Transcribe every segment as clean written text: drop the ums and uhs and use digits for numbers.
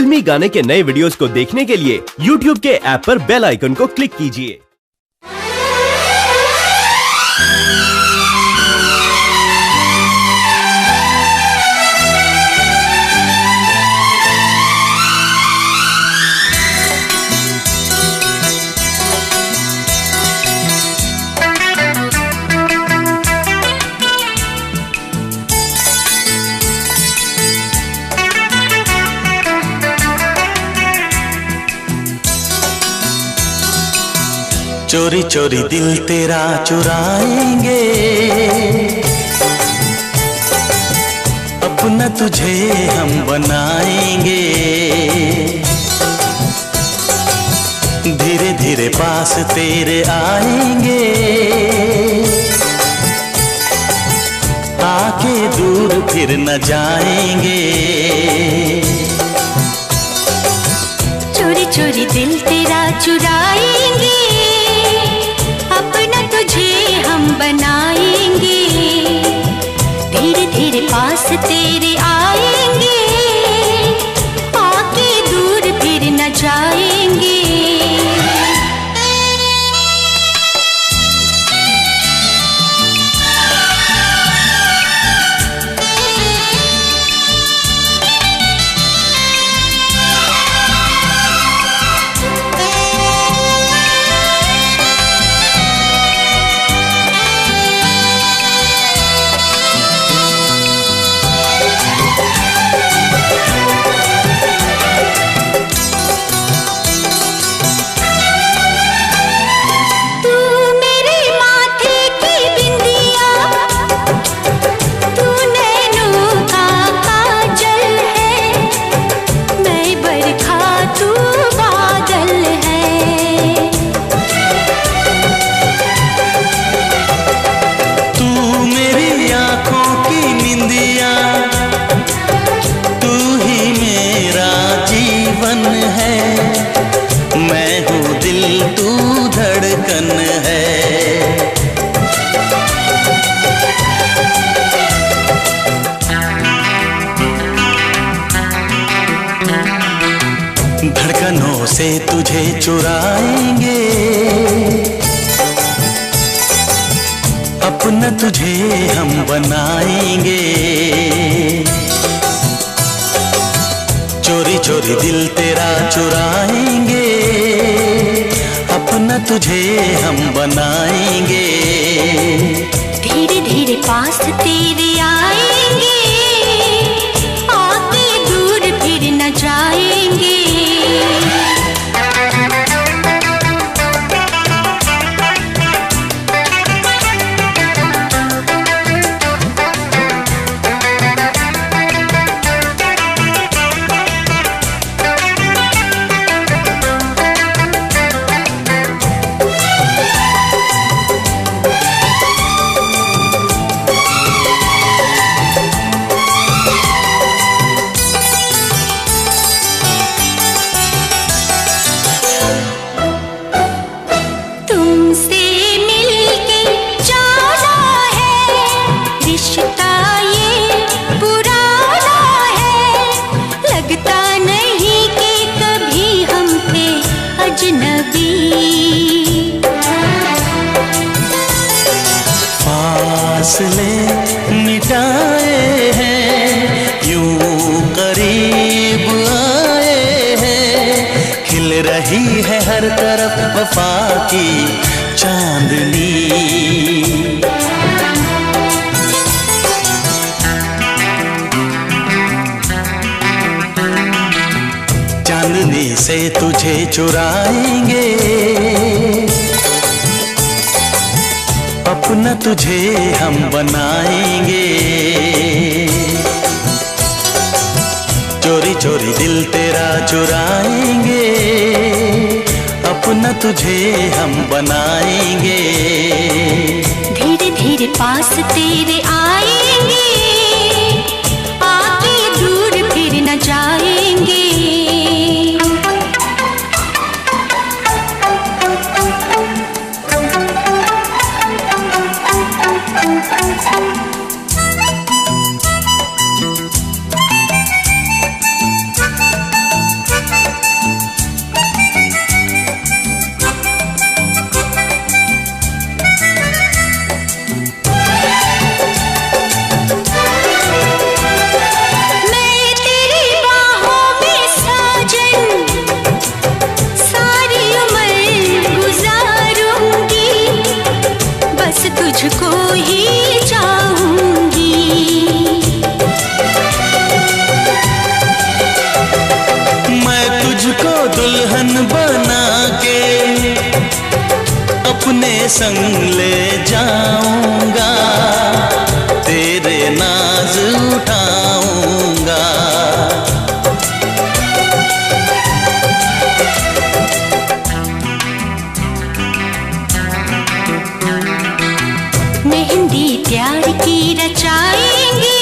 फिल्मी गाने के नए वीडियोस को देखने के लिए YouTube के ऐप पर बेल आइकन को क्लिक कीजिए। चोरी चोरी दिल तेरा चुराएंगे, अपना तुझे हम बनाएंगे। धीरे धीरे पास तेरे आएंगे, आके दूर फिर न जाएंगे। चोरी चोरी दिल तेरा चुराएंगे, अपना तुझे हम बनाएंगे। धीरे धीरे पास तेरे आएंगे, आके दूर फिर न जाएंगे। धड़कनों से तुझे चुराएंगे, अपना तुझे हम बनाएंगे। चोरी चोरी दिल तेरा चुराएंगे, अपना तुझे हम बनाएंगे। धीरे धीरे पास तेरे आएंगे, आके दूर फिर न जाएंगे। फासले मिटाए हैं, यूं करीब आए हैं। खिल रही है हर तरफ वफा की चांदनी। चांदनी से तुझे चुराएंगे, अपना तुझे हम बनाएंगे। चोरी चोरी दिल तेरा चुराएंगे, अपना तुझे हम बनाएंगे। धीरे धीरे पास तेरे आएंगे, आके दूर फिर न जाएंगे। के संग ले जाऊंगा, तेरे नाज उठाऊंगा। मेहंदी प्यार की रचाएंगे,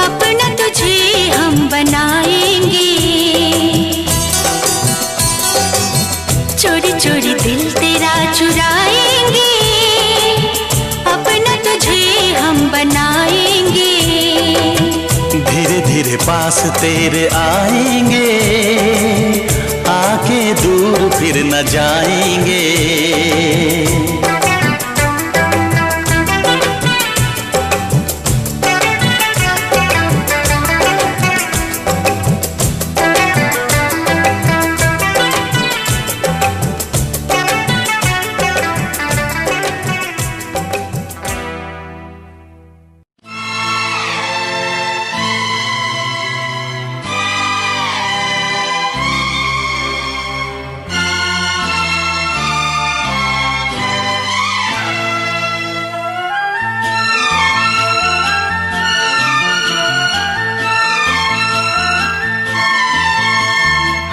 अपना तुझे हम बनाएंगे। चोरी चोरी दिल तेरा चुराएंगे, अपना तुझे हम बनाएंगे। धीरे धीरे पास तेरे आएंगे, आके दूर फिर न जाएंगे।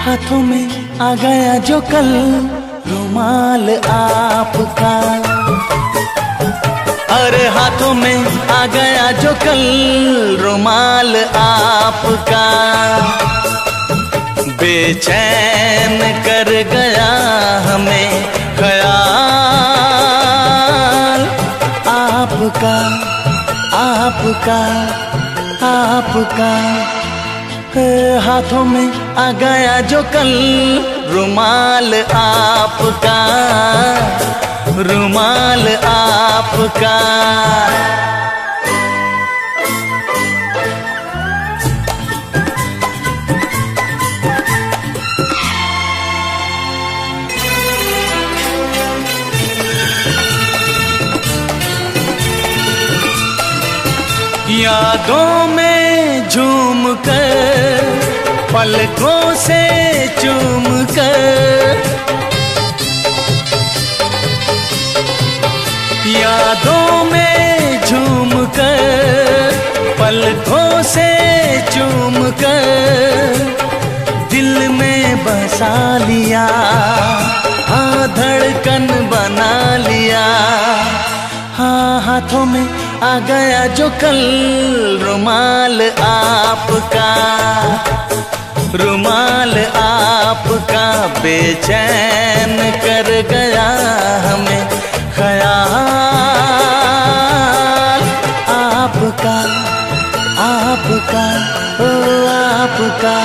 हाथों में आ गया जो कल रुमाल आपका, अरे हाथों में आ गया जो कल रुमाल आपका। बेचैन कर गया हमें ख्याल आपका, आपका, आपका। हाथों में आ गया जो कल रुमाल आपका, रुमाल आपका। यादों में झूम कर, पलकों से चूम कर, यादों में झूम कर, पलकों से चूम कर, दिल में बसा लिया, हाँ धड़कन बना लिया। हाँ हाथों में आ गया जो कल रुमाल आपका, रुमाल आपका। बेचैन कर गया हमें ख्याल आपका, आपका, ओ आपका।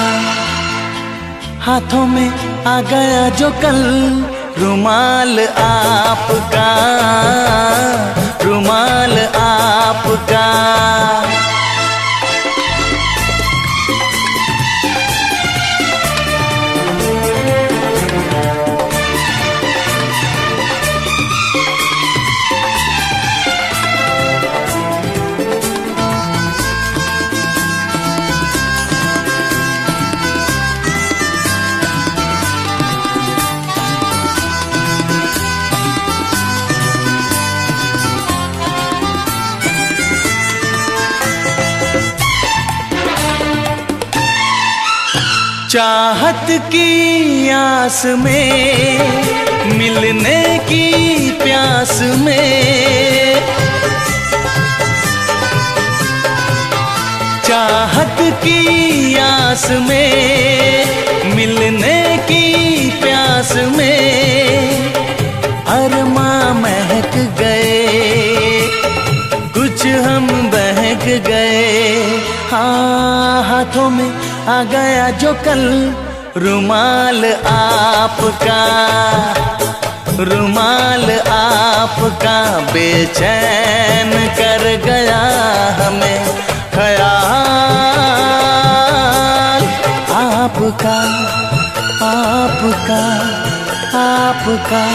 हाथों में आ गया जो कल रुमाल आपका, रुमाल आपका। चाहत की आस में, मिलने की प्यास में, चाहत की आस में, मिलने की प्यास में, अरमां महक गए, कुछ हम बहक गए। हाँ हाथों में आ गया जो कल रुमाल आपका, रुमाल आपका। बेचैन कर गया हमें ख्याल आपका, आपका, आपका।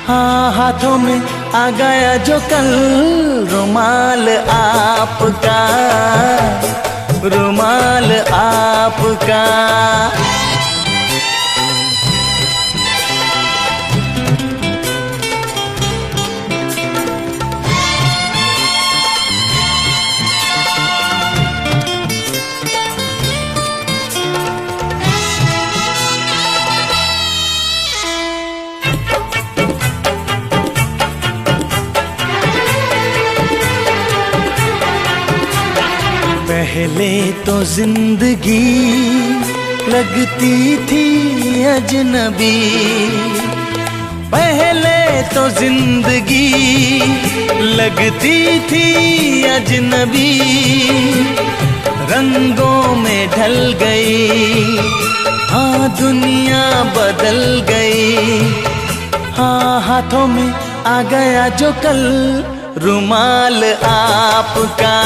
हाँ हाथों में आ गया जो कल रुमाल आपका, रुमाल आपका। पहले तो जिंदगी लगती थी अजनबी, पहले तो जिंदगी लगती थी अजनबी, रंगों में ढल गई, हाँ दुनिया बदल गई। हाँ हाथों में आ गया जो कल रुमाल आपका,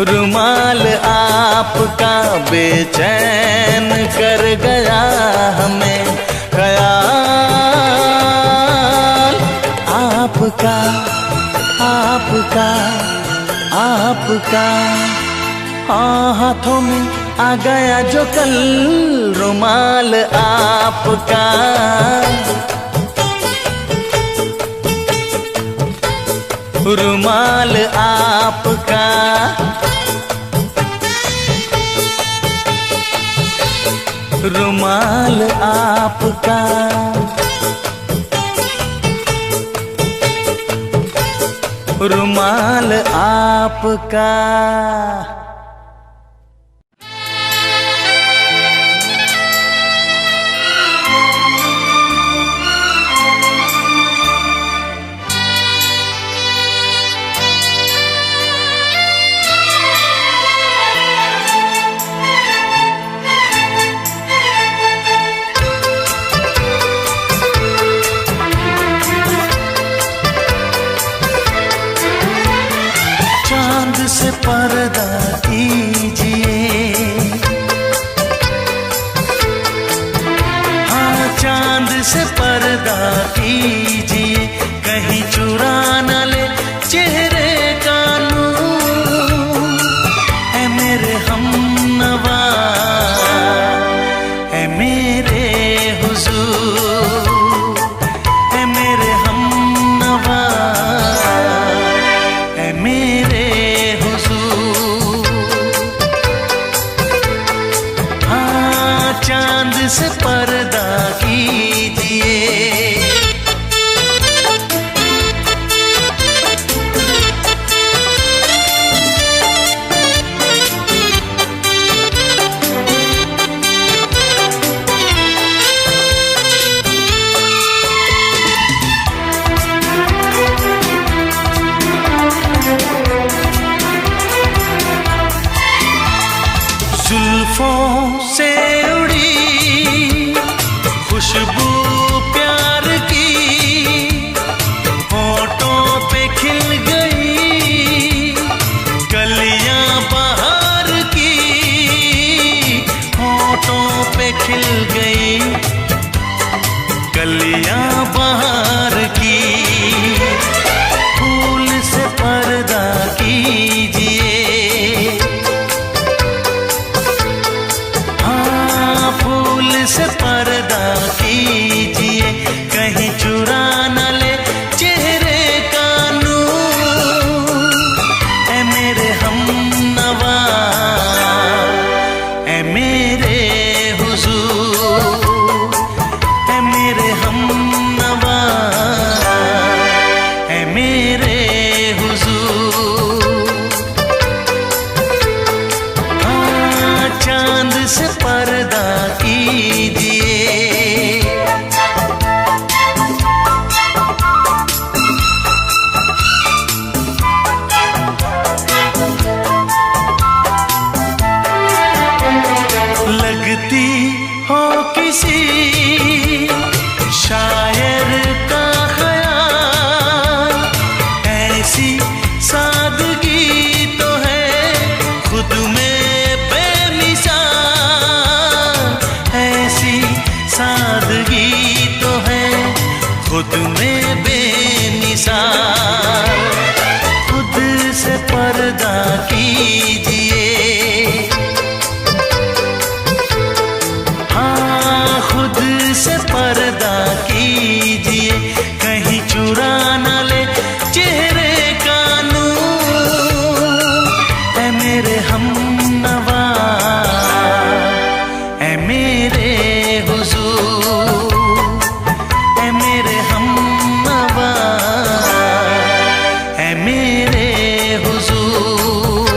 रुमाल आपका बेचैन कर गया हमें ख्याल आपका, आपका, आपका। हाँ हाथों में आ गया जो कल रुमाल आपका, रुमाल आपका, रुमाल आपका, रुमाल आपका। से पर्दा कीजिए, हाँ चांद से पर्दा कीजिए, कहीं चुरा न ले चेहरे का नूर। है मेरे हमनवा, है मेरे हुजूर, है मेरे हमनवा, है मेरे चांद से पर्दा कीजिए, जुल्फों से खुशबू प्यार की, होठों पे खिल गई कलियां बहार की, होठों पे खिल गई कलियां बहार की। फूल से पर्दा कीजिए, हाँ फूल से पर्दा कीजिए, कहीं चुरा न ले चेहरे का नूर। ऐ मेरे हमनवा, ऐ मेरे हुजूर, ऐ मेरे हमनवा, ऐ मेरे हुजूर। हाँ चांद से पर्दा कीजिए, लगती हो किसी शायर का ख्याल, ऐसी सादगी तो है खुद में बेमिसाल, ऐसी सादगी तो है खुद में बेमिसाल। खुद से पर्दा कीजिए, खुद से पर्दा कीजिए, कहीं चुरा न ले चेहरे का नूर। ऐ मेरे हमनवा, ऐ मेरे हुजूर, ऐ मेरे हमनवा, ऐ मेरे हुजूर।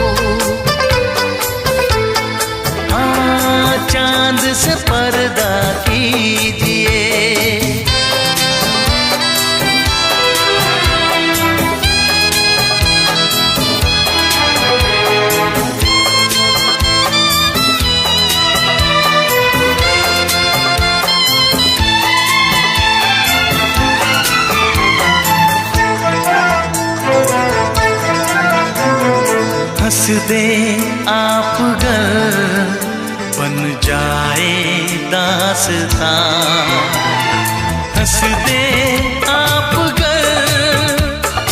आप घर बन जाए दास्तां, हंस दे आप घर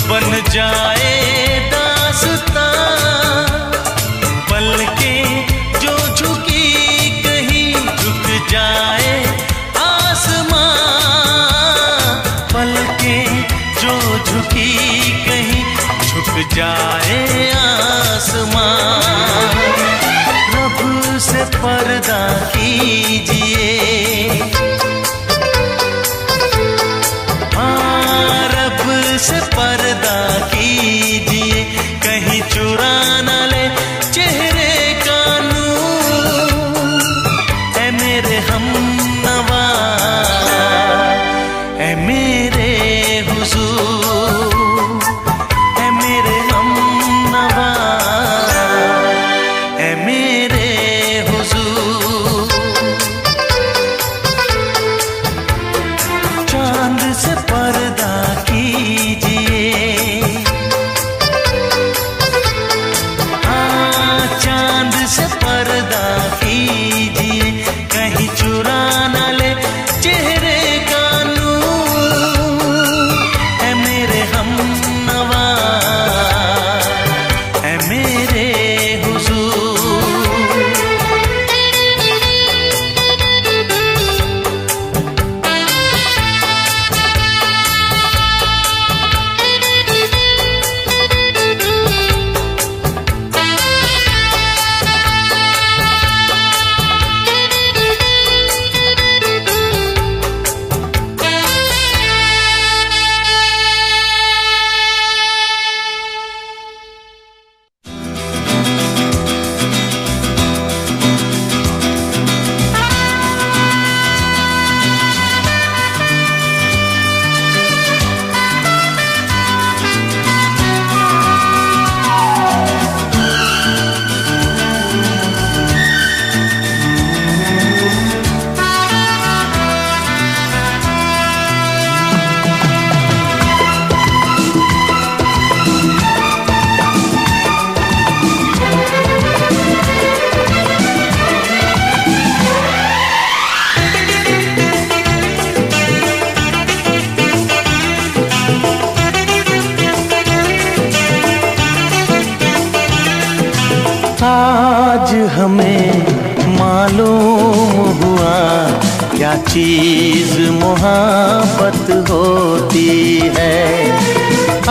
बन जाए दास्तां, पलकें जो झुकी कहीं झुक जाए आसमां, पलकें जो झुकी कहीं झुक जाए आसमां। रब से पर्दा कीजिए, हाँ रब से पर्दा कीजिए, कहीं चुरा न ले चेहरे का नूर। ऐ मेरे हमनवा, ऐ मेरे हुजूर, ऐ मेरे हमनवा, ऐ मेरे हुजूर। चांद से पर्दा कीजिए, हाँ चांद से पर्दा कीजिए, कहीं चुरा न ले चेहरे का नूर। ऐ मेरे हमनवा, ऐ मेरे हुजूर। आज हमें मालूम हुआ क्या चीज मोहब्बत होती है।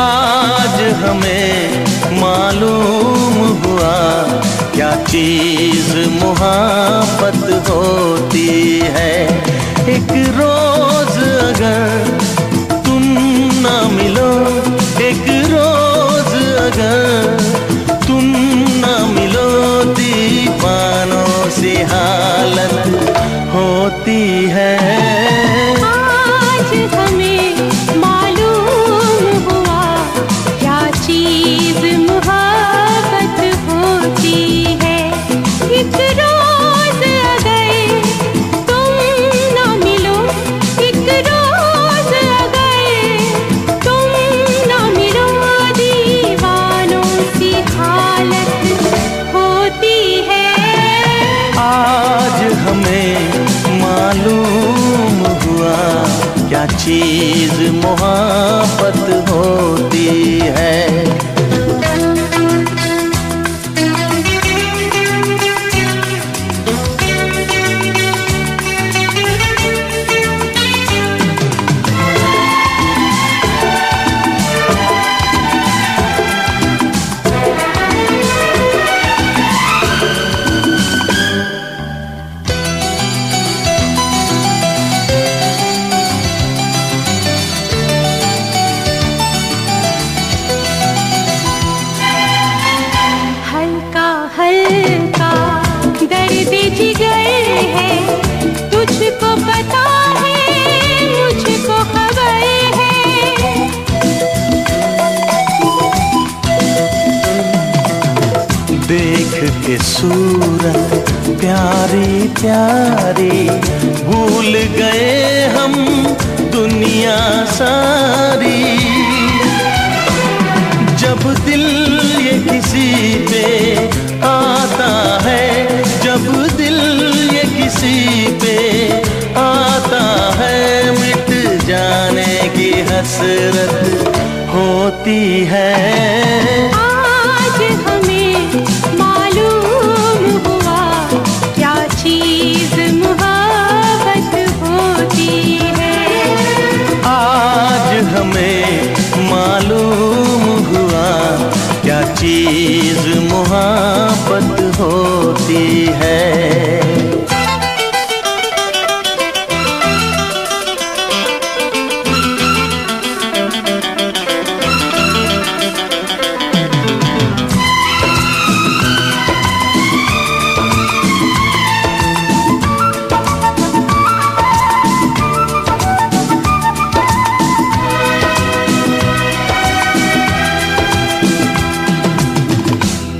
आज हमें मालूम हुआ क्या चीज मोहब्बत होती है। एक रोज अगर तुम ना मिलो, एक रोज अगर तुम ना मिलो, दीवानों सी हालत होती है। आज हमें मालूम हुआ क्या चीज मोहब्बत होती है। एक रोज अगर तुम ना मिलो, एक रोज अगर तुम ना मिलो, दीवानों सी हालत होती है। आज हमें मालूम हुआ क्या चीज मोहब्बत होती है। देख के सूरत प्यारी प्यारी, भूल गए हम दुनिया सारी। जब जब दिल ये किसी पे आता है, जब दिल ये किसी पे आता है, मिट जाने की हसरत होती है। आज हमें मालूम हुआ क्या चीज मोहब्बत होती है। आज हमें मालूम हुआ क्या चीज मोहब्बत होती है।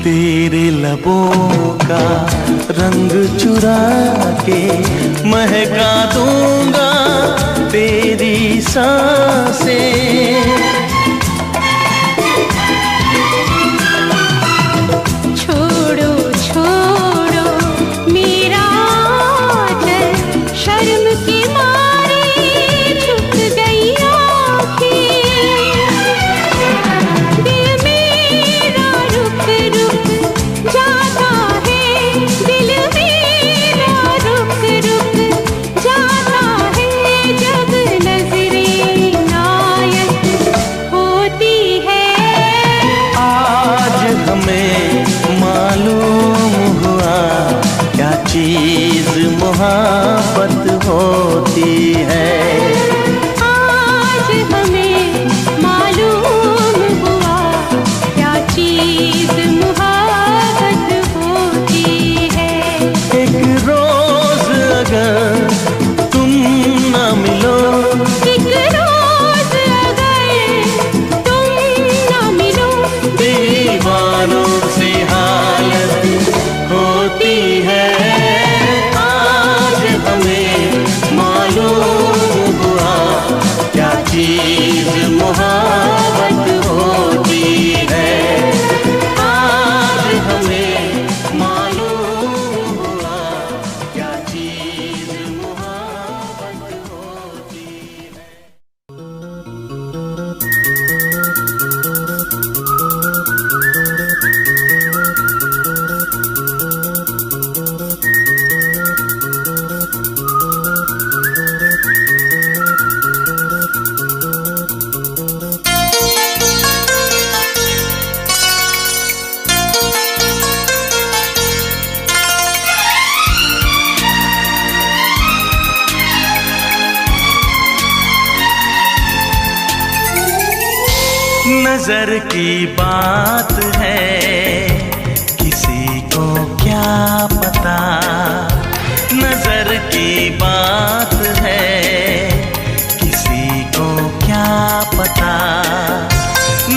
तेरे लबों का रंग चुरा के महका दूंगा तेरी सांसें। छोड़ो छोड़ो मेरा आंचल, शर्म के मारे झुक गई आँखें। दिल मेरा रुक रुक जाता है, दिल मेरा रुक रुक जाता है, जब नजरें इनायत होती है। आज हमें मालूम हुआ क्या चीज मोहब्बत होती है। आज हमें मालूम हुआ क्या चीज मोहब्बत होती है। एक रोज अगर तुम न मिलो, एक रोज अगर तुम न मिलो, दीवानों से हालत होती है। आज हमें मालूम हुआ क्या चीज मोहब्बत होती है। आज हमें मालूम हुआ क्या चीज मोहब्बत होती है। नजर की बात है किसी को क्या पता, नजर की बात है किसी को क्या पता।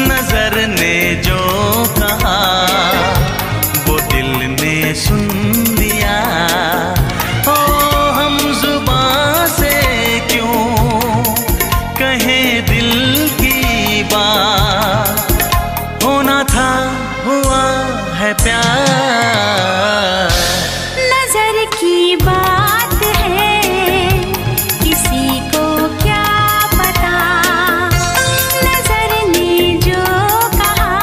नजर ने जो कहा वो दिल ने सुन लिया। ओ हम जुबां से क्यों कहें दिल की बात, होना था हुआ है प्यार। नजर की बात है किसी को क्या पता, नजर ने जो कहा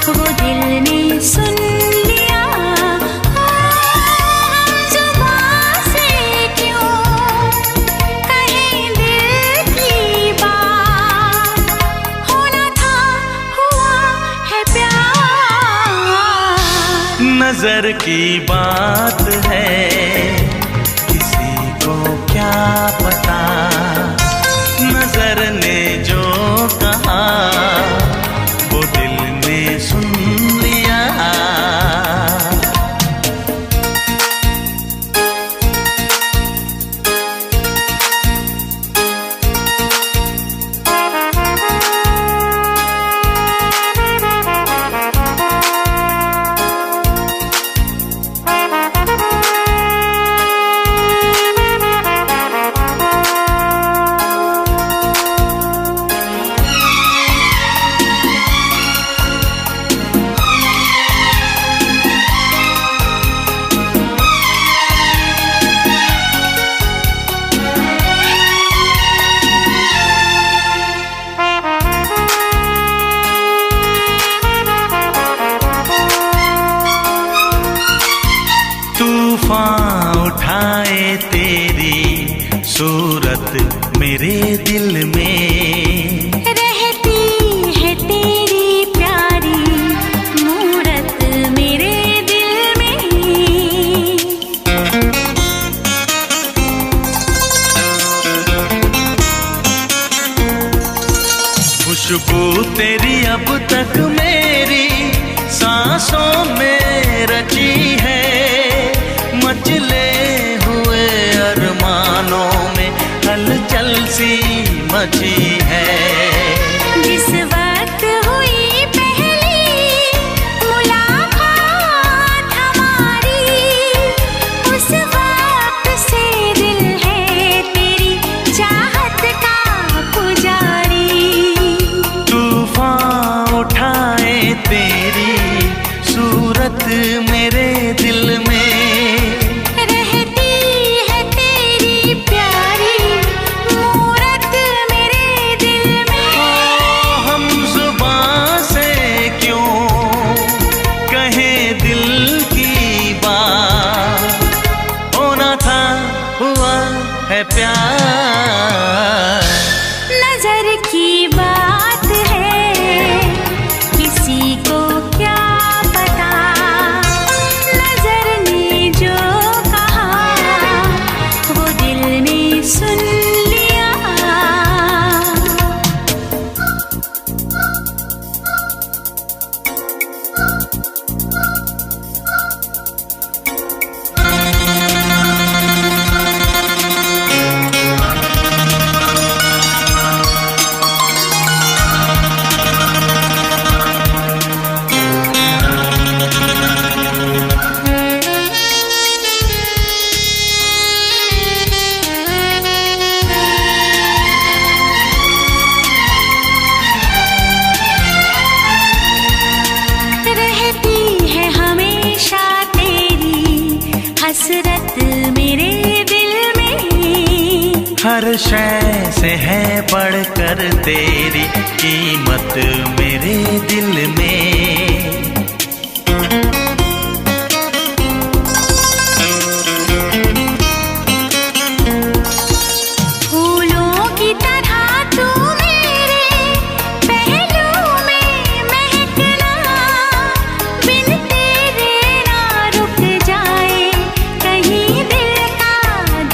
वो दिल ने सुन लिया। हम जुबां से क्यों कहें दिल की बात, होना था हुआ है प्यार। नजर की बात है किसी को क्या पता, नजर ने जो कहा वो दिल ने सुन लिया। उठाए तेरी सूरत मेरे दिल में, रहती है तेरी प्यारी मूरत मेरे दिल में। खुशबू तेरी अब तक मेरी सांसों में रची है, मचले हुए अरमानों में हलचल सी मची है। जिस वक्त हुई पहली मुलाकात हमारी, उस वक्त से दिल है तेरी चाहत का पुजारी। तूफान उठाए तेरी सूरत मेरे दिल में, रहती है तेरी प्यारी मूरत मेरे दिल में। हम जुबां से क्यों कहें दिल की बात, होना था हुआ है प्यार। नजर की बात है किसी को क्या पता, नजर ने जो कहा वो दिल ने सुन लिया। रहती है हमेशा तेरी हसरत मेरे दिल में। हर शय से है बढ़कर तेरी कीमत मेरे दिल में। फूलों की तरह तू मेरे पहलू में महकना, बिन तेरे ना रुक जाए कहीं दिल का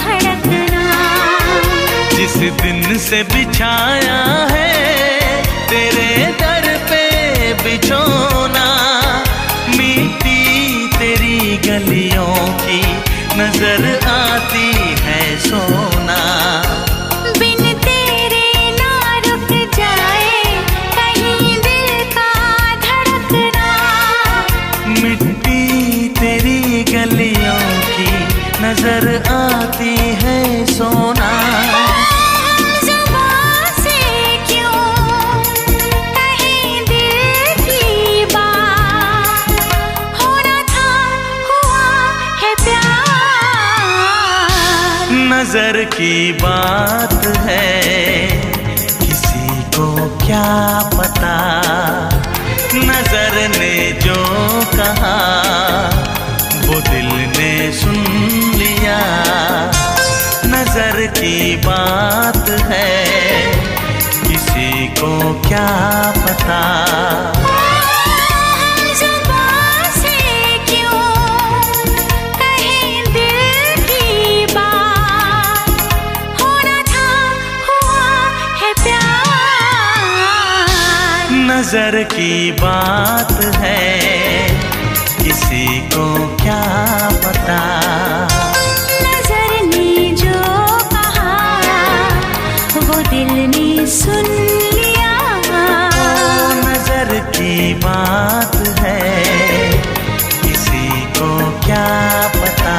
धड़कना। जिस दिन से बिछाया है तेरे दर पे बिछोना, मिट्टी तेरी गलियों की नजर आती है सोना। बिन तेरे ना रुक जाए कहीं दिल का धड़कना। मिट्टी तेरी गलियों की नजर आती है सोना। जुबां से क्यों कहें दिल की बात, होना था हुआ है प्यार। नजर की बात है किसी को क्या पता, नजर ने जो कहा वो दिल ने सुन लिया। नजर की बात है किसी को क्या पता। जुबां से क्यों कहें दिल की बात, होना था हुआ है प्यार। नजर की बात है किसी को क्या पता। नजर ने जो कहा वो दिल ने सुन लिया। नजर की बात है किसी को क्या पता।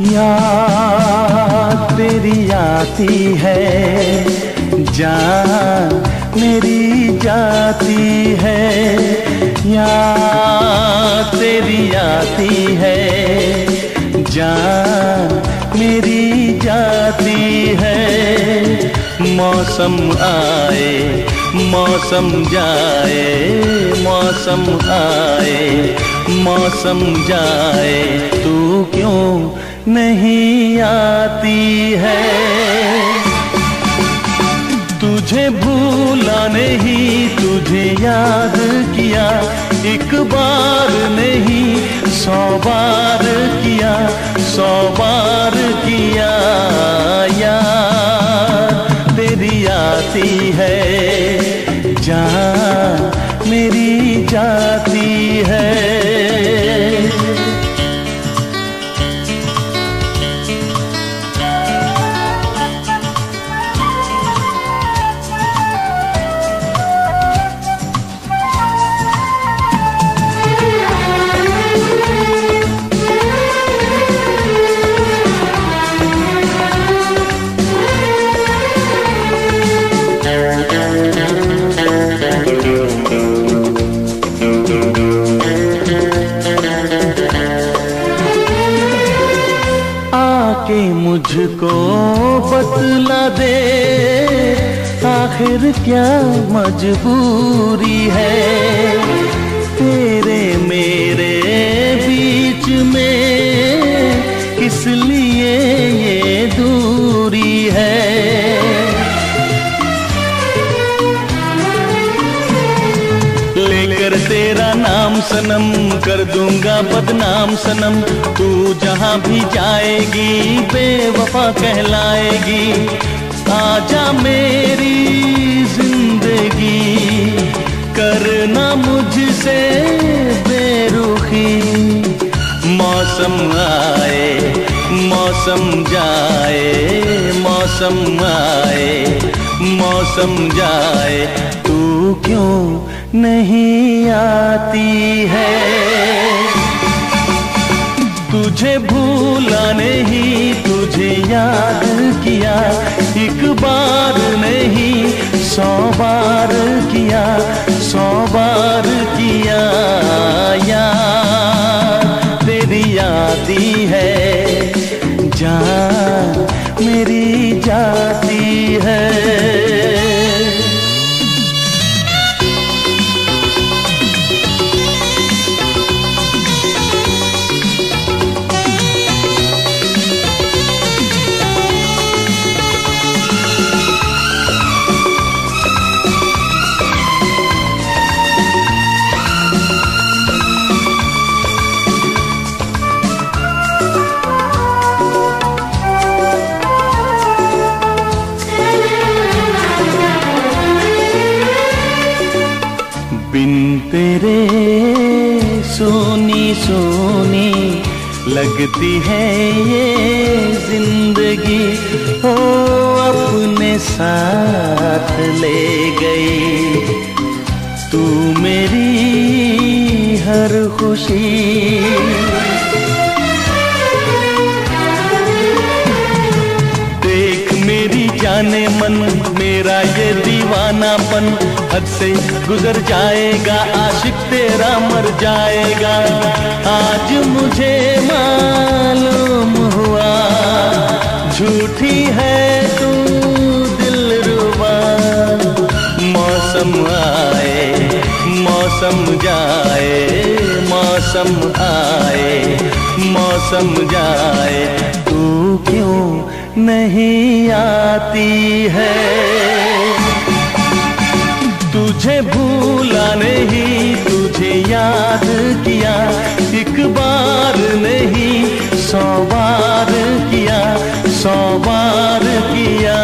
याद तेरी आती है, जान मेरी जाती है, याद तेरी आती है, जान मेरी जाती है। मौसम आए मौसम जाए, मौसम आए मौसम जाए, तू क्यों नहीं आती है। तुझे भूला नहीं, तुझे याद किया, एक बार नहीं 100 बार किया, 100 बार किया। याद तेरी आती है, जान मेरी जाती है। आके मुझको बतला दे, आखिर क्या मजबूरी है तेरे मेरे बीच में, किस लिए ये दूरी है। लेकर तेरा नाम सनम कर दूंगा बदनाम सनम, तू जहां भी जाएगी बेवफा कहलाएगी। आजा मेरी जिंदगी, करना मुझसे बेरुखी। मौसम आए मौसम जाए, मौसम आए मौसम जाए, तू क्यों नहीं आती है। तुझे भूला नहीं, तुझे याद किया, एक बार नहीं 100 बार किया, 100 बार किया। याद तेरी आती है, जान मेरी जाती है। बिन तेरे सोनी सोनी लगती है ये जिंदगी, हो अपने साथ ले गई तू मेरी हर खुशी। देख मेरी जाने मन, मेरा ये दीवानापन हद से गुजर जाएगा, आशिक तेरा मर जाएगा। आज मुझे मालूम हुआ झूठी है तू दिलरुबा। मौसम आए मौसम जाए, मौसम आए मौसम जाए, तू क्यों नहीं आती है। तुझे भूला नहीं, तुझे याद किया, एक बार नहीं 100 बार किया, 100 बार किया।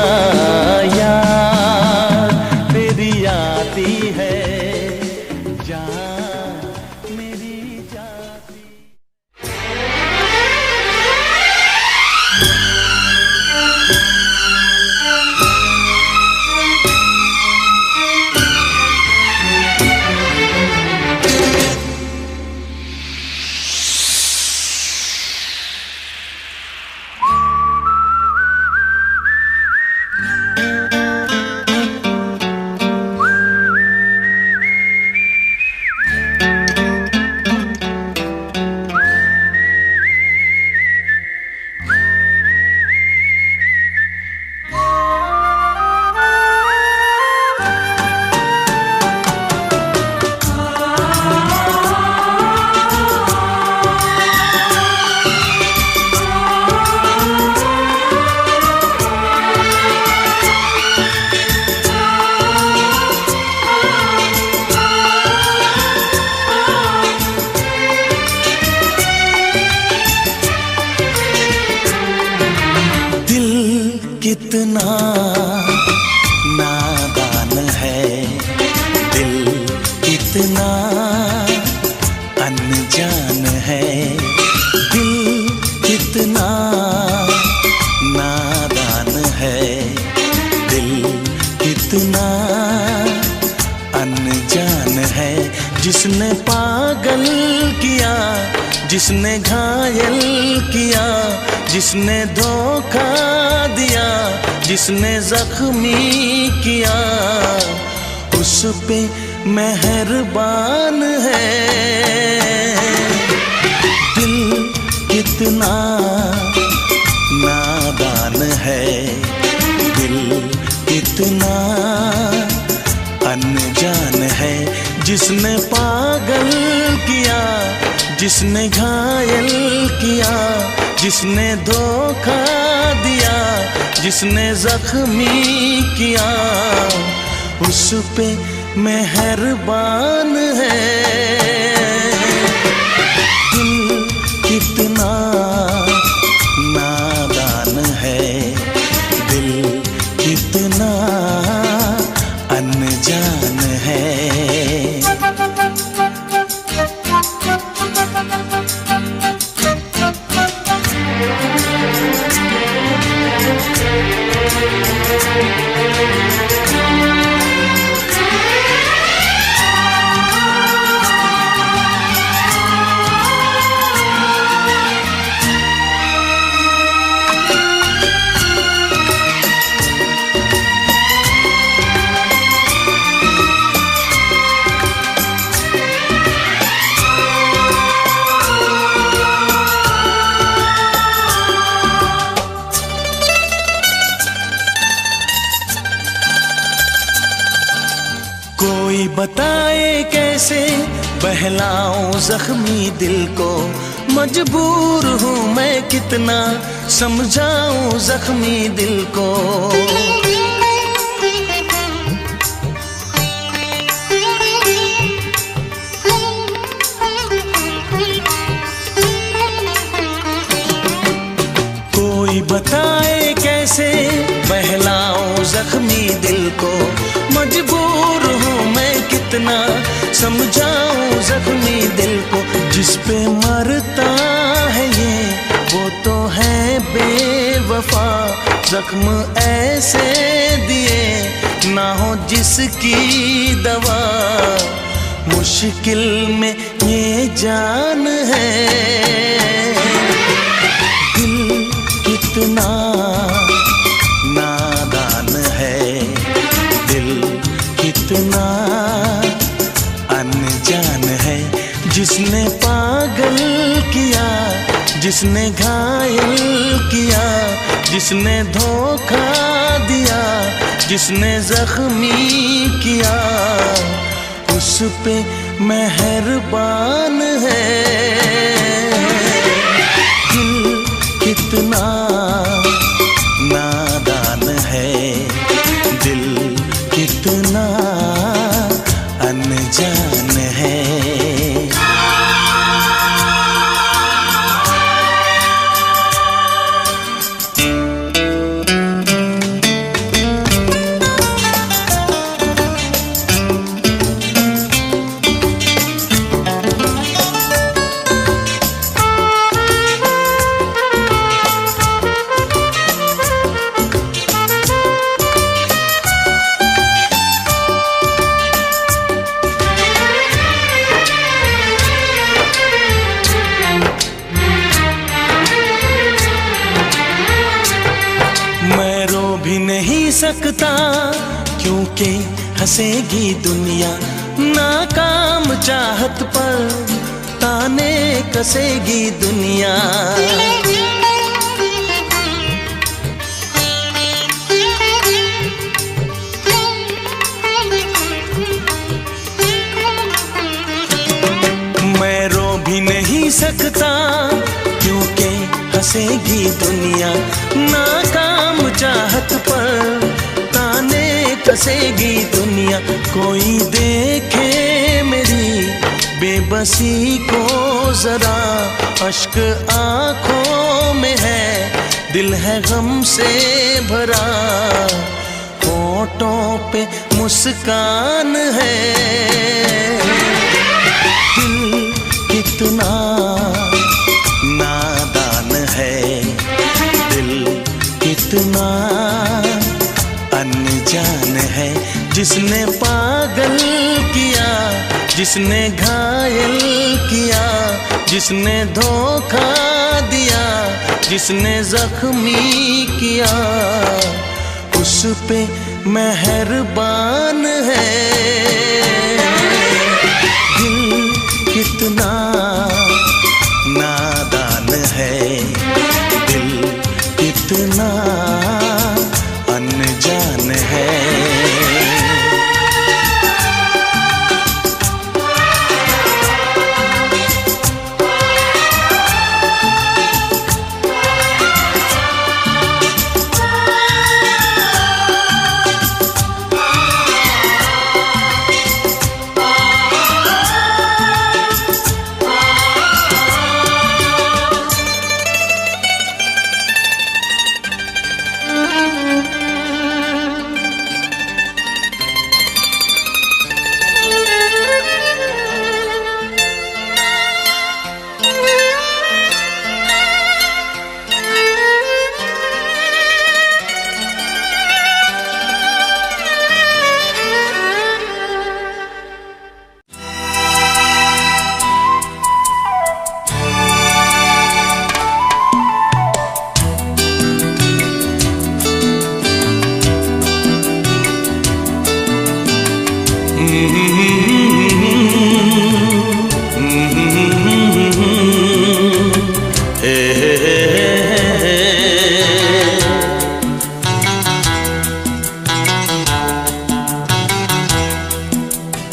याद तेरी आती है, जान मेरी जान। अनजान है, दिल कितना नादान है, दिल कितना अनजान है। जिसने पागल किया, जिसने घायल किया, जिसने धोखा दिया, जिसने जख्मी किया, उस पे मेहरबान है। दिल कितना नादान है, दिल कितना अनजान है। जिसने पागल किया, जिसने घायल किया, जिसने धोखा दिया, जिसने जख्मी किया, उस पे मेहरबान है। दिल कितना नादान है, दिल कितना अनजान है। कोई बताए कैसे बहलाऊं जख्मी दिल को, मजबूर हूँ मैं कितना समझाऊं जख्मी दिल को। कोई बताए कैसे बहलाऊं जख्मी दिल को, मजबूर हूँ मैं कितना समझाऊं जख्मी दिल को। जिस पे मरता है ये वो तो है बेवफा, जख्म ऐसे दिए ना हो जिसकी दवा, मुश्किल में ये जान है। दिल कितना नादान है, दिल कितना अनजान है। जिसने पागल किया, जिसने घायल किया, जिसने धोखा दिया, जिसने जख्मी किया, उस पे मेहरबान है। दिल कितना नादान है, दिल कितना अनजान है। सकता क्योंकि हंसेगी दुनिया, नाकाम चाहत पर ताने कसेगी दुनिया। मैं रो भी नहीं सकता क्योंकि हंसेगी दुनिया, नाकाम चाहत पर ताने कसेगी दुनिया। कोई देखे मेरी बेबसी को जरा, अश्क आंखों में है, दिल है गम से भरा, होठों पे मुस्कान है। दिल कितना नादान है दिल, कितना अनजान है। जिसने पागल किया, जिसने घायल किया, जिसने धोखा दिया, जिसने जख्मी किया, उस पे मेहरबान है। दिल कितना नादान है, दिल कितना अनजान है।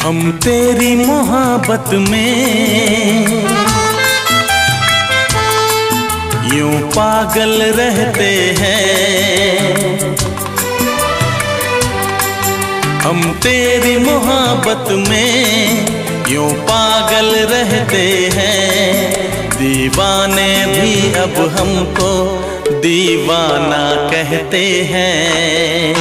हम तेरी मोहब्बत में यूं पागल रहते हैं। हम तेरी मोहब्बत में यूं पागल रहते हैं। दीवाने भी अब हमको दीवाना कहते हैं।